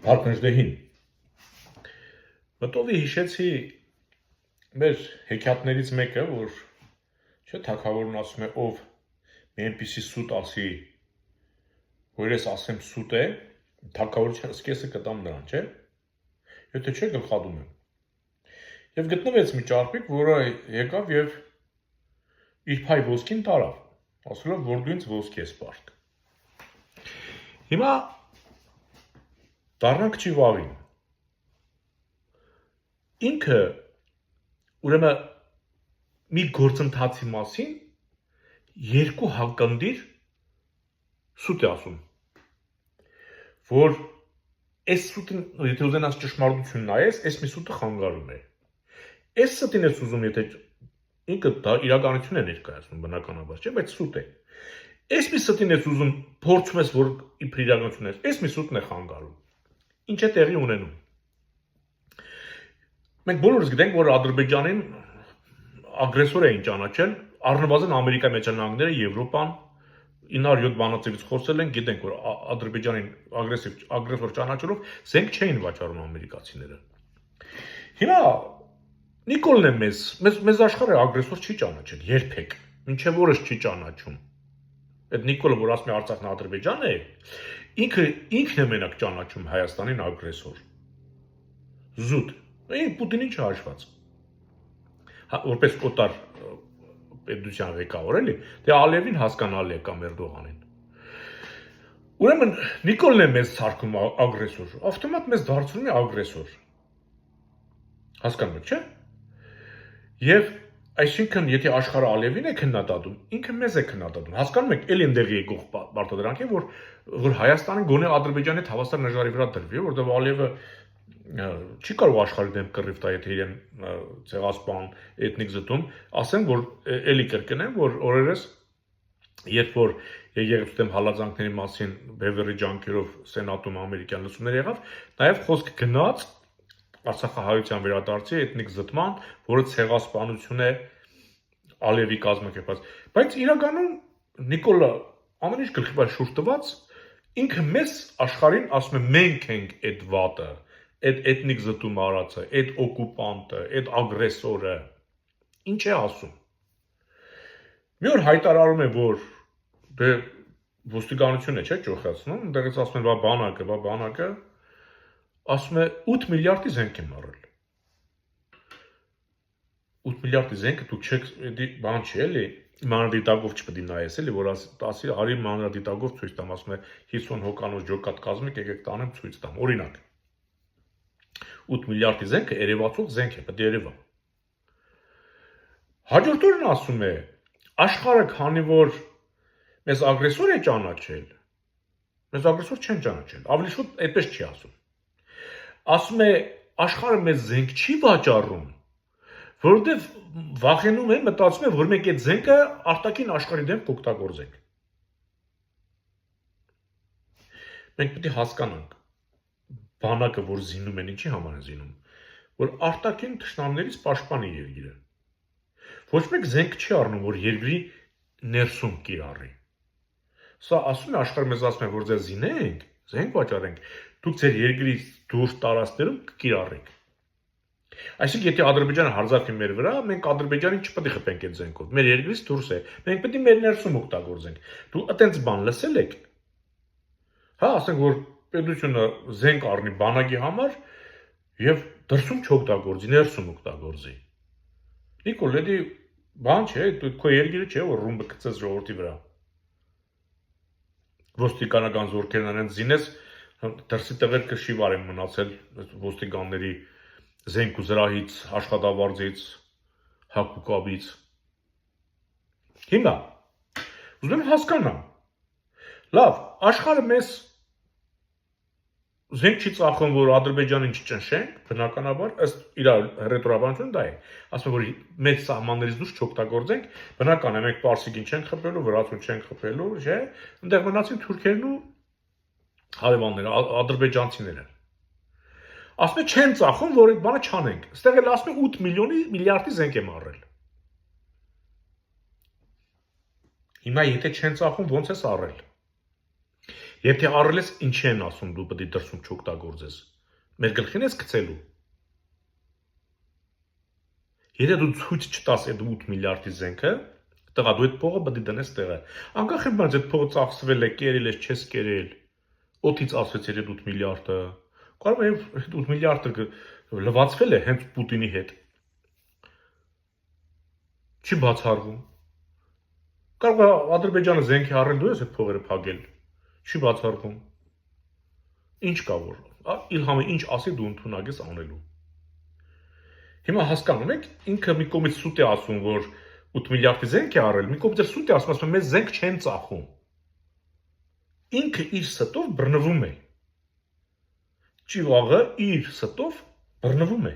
Փարքնջդեհին մտովի հիշեցի մեր հեքիաթներից մեկը, որ չէ թագավորն ասում է ով մի այնպիսի սուտ ասի, որ ես ասեմ սուտ է, թագավորության սկեսը կտամ նրան, չէ։ Եթե չէ գլխադում եմ։ Եվ գտնվեց մի ճարպիկ, որը եկավ եւ իր փայ ոսկին տարավ, ասելով որ դու ինձ ոսկի ես պարտք։ Հիմա դառնանք ճիվավին։ Ինքը ուրեմն մի գործընթացի մասին երկու հակնդիր սուտ է ասում, որ այս սուտին, եթե ուզենաս ճշմարտություն նայես, այս մի սուտը խանգարում է։ Այս սուտին ես ուզում, եթե ինքը դա իրականություն է ներկայացնում բնականաբար, չէ, բայց սուտ է։ Այս մի սուտին ես ուզում, փորձում ես, որ իբր իրականություն է, այս մի սուտն է խանգարում։ Ինչ է տեղի ունենում։ Մենք բոլորս գիտենք, որ Ադրբեջանին ագրեսոր էին ճանաչել, առնվազն Ամերիկայի Միացյալ Նահանգները, Եվրոպան 907 բանաձևից խոսել են, գիտենք, որ Ադրբեջանին ագրեսոր ճանաչելով զենք չէին վաճառում ամերիկացիները։ Հիմա Նիկոլն է մեզ աշխարհը ագրեսոր չի ճանաչել երբեք, մինչև օրս չի ճանաչում։ Այդ Նիկոլը, որ ասում է Արցախն Ադրբեջան է, ինքն է մենակ ճանաչում Հայաստանին ագրեսոր։ Զուտ, Պուտինին չհաշված։ Որպես օտար պետության ղեկավար էլի, դե Ալիևին հասկանալի է կամ Էրդողանին։ Ուրեմն Նիկոլն է մեզ ցարկում ագրեսոր, ավտոմատ մեզ դարձնում է ագրեսոր։ Հասկանում եք, չէ՞։ Եվ այսինքն, եթե աշխարհը Ալիևին է քննադատում, ինքը մեզ է քննադատում։ Հասկանում եք, էլի ընդեղի եկող պարտադրանք է, որ Հայաստանը գոնե Ադրբեջանի հետ հավասար նժարի վրա դրվի, որտեղ Ալիևը չի կարող աշխարհի դեմ կռիվ տա, եթե իրեն ցեղասպան, էթնիկ զտում, ասեմ, որ էլի կրկնեմ, որ օրերս երբ որ եղեղեցու դեմ հալածանքների մասին Բևերի ջանքերով սենատում ամերիկյան լսումներ եղավ, նաև խոսք գնաց Արցախահայության վերադարձի էթնիկ զտման, որը ցեղասպանություն է Ալիևի կազմակերպած, բայց իրականում Նիկոլը ամեն ինչ գլխի վրա շուրջ տված, ինքը մեզ աշխարհին ասում է մենք ենք այդ վատը, այդ էթնիկ զտում արածը, այդ օկուպանտը, այդ ագրեսորը, ինչ է ասում։ Մի օր հայտարարում է, որ դե ոստիկանություն է, չէ՞, ճոխացնում, այնտեղից ասում են, բանակը, ասում է 8 միլիարդի զենք եմ առել։ 8 միլիարդի զենքը դուք չեք, բան չի էլի, մանրադիտակով չպետք է նայես էլի, որ ասի արի մանրադիտակով ցույց տամ, ասում է 50 հոկանոց ջոկատ կազմիկ եկեք տանեմ ցույց տամ, օրինակ։ 8 միլիարդի զենքը երևացող զենք է, պետք է երևա։ Հաջորդ օրն ասում է, աշխարհը քանի որ մեզ ագրեսոր է ճանաչել, մեզ ագրեսոր չեն ճանաչել, ավելի շուտ այդպես չի ասում։ Ասում է, աշխարհը մեզ զենք չի վաճառում, որովհետև վախենում են, մտածում են, որ մենք այդ զենքը արտաքին աշխարհի դեմ կօգտագործենք։ Մենք պետք է հասկանանք, բանակը, որ զինում են, ինչի համար են զինում, որ արտաքին թշնամիներից պաշտպանի երկիրը։ Ոչ մեկ զենք չի առնում, որ երկրի ներսում կիրառի։ Սա ասում է աշխարհը մեզ ասում է, որ ձեզ զինենք, զենք վաճառենք, դուք ձեր երկրից դուրս տարածքներում կկիրառեք։ Այսինքն, եթե Ադրբեջանը հարձակվի մեր վրա, մենք Ադրբեջանին չպետք է խփենք այդ զենքով։ Մեր երկրից դուրս է։ Մենք պետք է մեր ներսում օգտագործենք։ Դու այտենց բան լսել եք։ Հա, ասենք որ պետությունը զենք առնի բանակի համար եւ դրսում չօգտագործի, ներսում օգտագործի։ Նիկոլ, դե բան չէ, քո երկիրը չէ, որ ռումբը գցես ժողովրդի վրա։ Ոստիկանական զորքերն անեն զինես, դրսի տղերքը շիվար են մնացել ոստիկանների զենք ու զրահից, աշխատավարձից, հակուկաբից։ Հիմա ուզում եմ հասկանամ։ Լավ, աշխարհը մեզ զենք չի ծախում, որ Ադրբեջանին չճնշենք, բնականաբար, ըստ իր ռետորաբանությունը դա է։ Ասում որ մեծ սահմաններից դուրս չօգտագործենք, բնական է, մենք պարսիկին չենք խփելու, վրացուն չենք խփելու, չէ՞։ Այնտեղ մնացին թուրքերն ու հարևանները, ադրբեջանցիները։ Ասում է չեն ծախում, որ այդ բանը չանենք։ Այստեղ էլ ասում է 8 միլիարդի զենք եմ առել։ Հիմա եթե չեն ծախում, ո՞նց ես առել։ Եթե առել ես, ինչի են ասում դու պետք է դրսում չօգտագործես։ Մեր գլխին ես գցելու։ Եթե դու ցույց չտաս այդ 8 միլիարդի զենքը, տղա դու այդ փողը պետք է դնես տեղը։ Անկախ եմ բանից այդ փողը ծախսվել է, կերել ես, չես կերել։ Օդից ասվեց այդ 8 միլիարդը։ Կարող է 8 միլիարդը լվացվել է հենց Պուտինի հետ։ Չի բացառվում։ Կարող է Ադրբեջանը զենքի առել, դու ես այդ փողերը փակել։ Չի բացառվում։ Ինչ կա որ։ Իլհամը ինչ ասի դու ընդունակ ես անելու։ Հիմա հասկանում եք, ինքը մի կողմից սուտ է ասում, որ 8 միլիարդի զենք է առել, մի կողմից սուտ է ասում, մեզ զենք չեն ծախում։ Ինքը իր ստով բռնվում է։ Ճիվաղը իր ստով բռնվում է։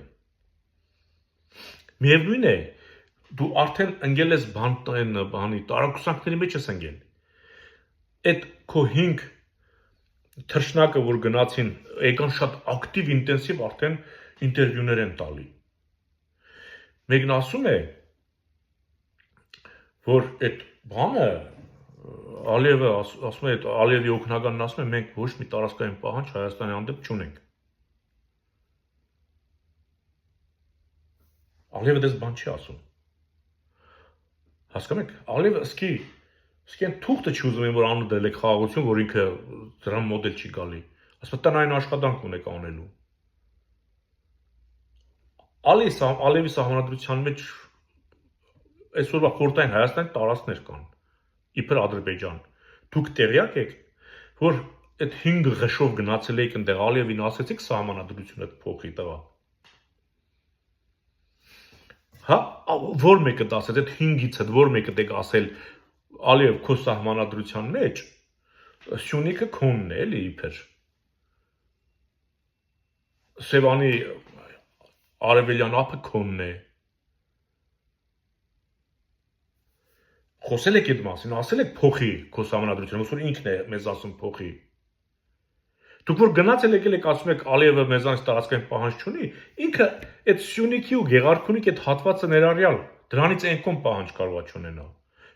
Միևնույն է, դու արդեն ընկել ես բանի տարակուսանքների մեջ ես ընկել։ Այդ քո 5 թռչնակը, որ գնացին, եկան շատ ակտիվ, ինտենսիվ արդեն ինտերվյուներ են տալի։ Մեկն ասում է, որ այդ բանը Ալիևը ասում է, Ալիևի օգնականն ասում է, մենք ոչ մի տարածքային պահանջ Հայաստանի հանդեպ չունենք։ Ալիևը դες բան չի ասում։ Հասկանում եք, Ալիևը սկի այն թուղթը չի ուզում, որ անում դել է խաղաղություն, որ ինքը դրան մոդել չի գալի։ Ասում է, տան այն աշխատանք ունեք անելու։ Ալիևի սահմանադրության մեջ այսօրվա խորհրդային Հայաստանի տարածքներ կան, իբր Ադրբեջան։ Դուք տեղյակ եք, որ այդ 5 ղշով գնացել եք այնտեղ Ալիևին ասեցիք սահմանադրությունը փոխի տղա։ Հա, որ մեկը դասեց, այդ 5-ից հետ որ մեկը դեք ասել Ալիև քո սահմանադրության մեջ, Սյունիքը քոնն է, էլի իբր։ Սևանի արևելյան ափը քոնն է։ Խոսել եք այդ մասին, ասել եք փոխի քո սահմանադրությունը, ոնց որ ինքն է մեզ ասում փոխի։ Դուք որ գնացել եկել եք ասում եք Ալիևը մեզանից տարածքային պահանջ չունի, ինքը այդ Սյունիքի ու Գեղարքունիքի այդ հատվածը ներառյալ դրանից այնքան պահանջ կարող է չունենա։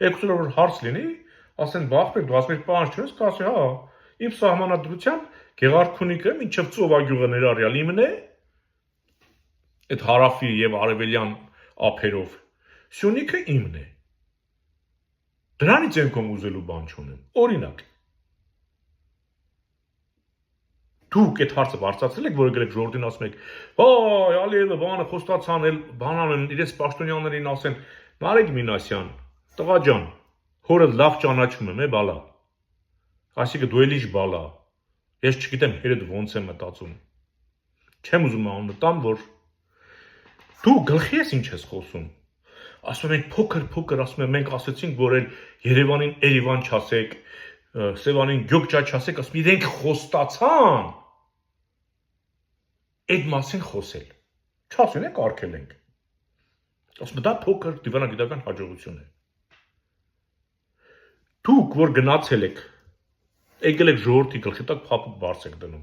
Եկուցել որ հարց լինի, ասեն բախվեք, դու ասում եք պահանջ չունես, կասի հա, իմ սահմանադրությամբ Գեղարքունիքը մինչև Ծովագյուղը ներառյալ իմն է, այդ հարավի եւ արևելյան ափերով, Սյունիքը իմն է։ Դրանից այնքան ուզելու բան չունեմ։ Օրինակ Դուք այդ հարցը բարձրացրել եք, որ եկել եք ժողովրդին ասում եք, «Վայ, Ալիևը բանը խոստացան, էլ բանան իրենց պաշտոնյաներին ասեն, Նարեկ Մինասյան, տղա ջան, հորդ լավ ճանաչում եմ, բալա»։ Այսինքն դու էլի բալա։ Ես չգիտեմ հերդ ոնց եմ մտածում։ Չեմ ուզում անվտամ, որ դու գլխի ես ինչ ես խոսում։ Ասում ենք փոքր, ասում եմ մենք ասեցինք, որ էլ Երևանին Երևան չասեք, Սևանին Գյոկջա չասեք, ասում իրենք խոստացան։ Այդ մասին խոսել։ Չասեն եք արգել ենք։ Ասում դա փոքր դիվանագիտական հաջողություն է։ Դուք որ գնացել եք, եկել եք ժողովրդի գլխի տակ փափուկ բարձ եք դնում։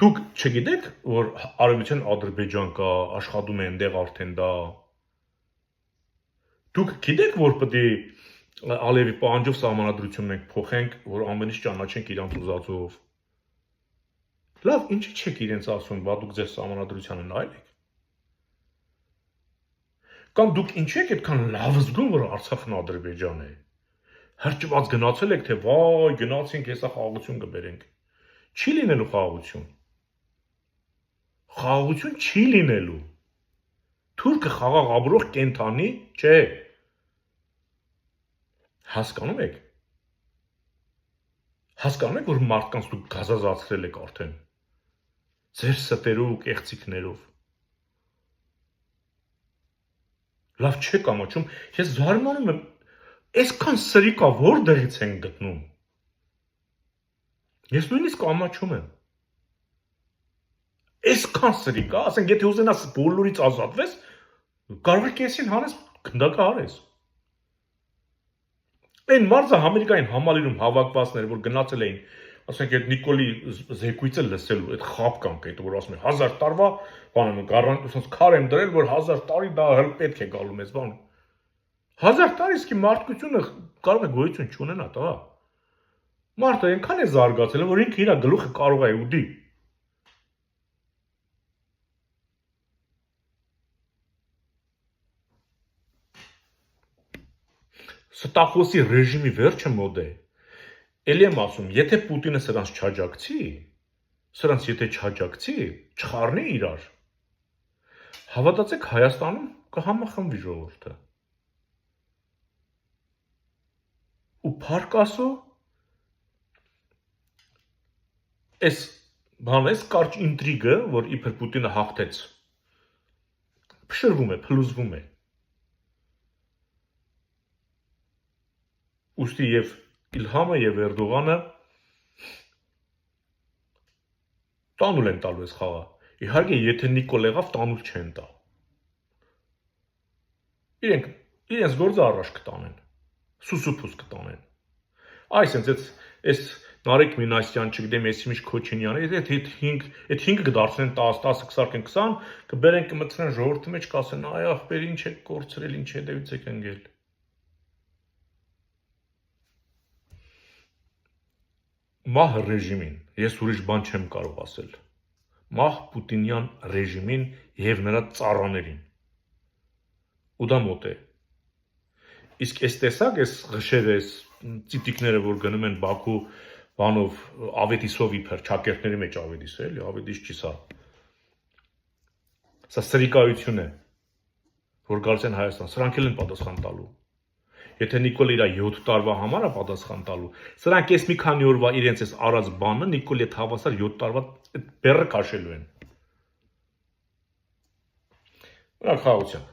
Դուք չգիտեք, որ արևմտյան Ադրբեջան կա, աշխատում է այնտեղ արդեն դա։ Դուք գիտեք, որ պետք է Ալիևի պահանջով սահմանադրություն մենք փոխենք, որ ամեն ինչ ճանաչենք իրանց ուզածով։ Լավ, ինչի չեք իրենց ասում, բա դուք ձեր սահմանադրությանը նայել եք։ Կամ դուք ինչի եք այդքան լավ զգում, որ Արցախն Ադրբեջան է։ Հրճված գնացել եք, թե վայ, գնացինք, հեսա խաղաղություն կբերենք։ Չի լինելու խաղաղություն։ Խաղաղություն չի լինելու։ Թուրքը խաղաղ ապրող կենթանի չէ։ Հասկանում եք։ Հասկանում եք, որ մարդկանց դուք գազազացրել եք արդեն։ Ձեր ստերով ու կեղծիքներով։ Լավ չեք ամաչում, ես զարմանում եմ, այսքան սրիկա որտեղից են գտնում։ Ես նույնիսկ ամաչում եմ։ Այսքան սրիկա, ասենք եթե ուզենաս բոլորից ազատվես, կարող է կեսին հանես, գնդակը հարես։ Այն մարզը Ամերիկային համալիրում հավաքվածներ, որ գնացել էին, ասենք այդ Նիկոլի զեկույցը լսելու, այդ խապկանք այդ որ ասում է 1000 տարվա, բանը գարանտի քար եմ դրել, որ 1000 տարի դա հəl պետք է գալու մեզ բան։ 1000 տարի իսկի մարդկությունը կարող է գոյություն չունենա, տղա։ Մարդը այնքան է զարգացել, որ ինքը իր գլուխը կարող է ուդի։ Ստախոսի ռեժիմի վերջը մոդ է։ Էլի եմ ասում, եթե Պուտինը սրանց չաջակցի, չխառնի իրար, հավատացեք Հայաստանում կհամախմբվի ժողովուրդը։ Ու փարկասո այս կարճ ինտրիգը, որ իբր Պուտինը հաղթեց, փշրվում է, փլուզվում է։ Ուստի եւ Իլհամը եւ Էրդողանը տանուլ են տալու այս խաղը։ Իհարկե, եթե Նիկոլ եղավ, տանուլ չեն տա։ Իրենց գործը առաջ կտանեն, սուսուփուս կտանեն։ Այս Նարեկ Մինասյան, չգիտեմ, Էսիմիշ Քոչինյանը, այդ 5-ը կդարձնեն 10, 10-ը կսարքեն 20, կբերեն կմտցնեն ժողովրդի մեջ, կասեն, այ ախպեր, ինչ եք կորցրել, ինչ հետևից եք ընկել։ Մահ ռեժիմին, ես ուրիշ բան չեմ կարող ասել։ Մահ Պուտինյան ռեժիմին եւ նրա ծառաներին։ Ու դա մոտ է։ Իսկ այս տեսակ, այս ղշերը, այս ծիտիկները, որ գնում են Բաքու բանով ավետիսով իբր ճակերտների մեջ ավետիս է, էլի ավետիս չի սա։ Սա սրիկայություն է, որ գալիս են Հայաստան, սրանք էլ են պատասխան տալու։ Եթե Նիկոլը իր 7 տարվա համար է պատասխան տալու, սրանք այս մի քանի օրվա իրենց այս արած բանը Նիկոլի հետ հավասար 7 տարվա բեռը քաշելու են։ Բրակալություն։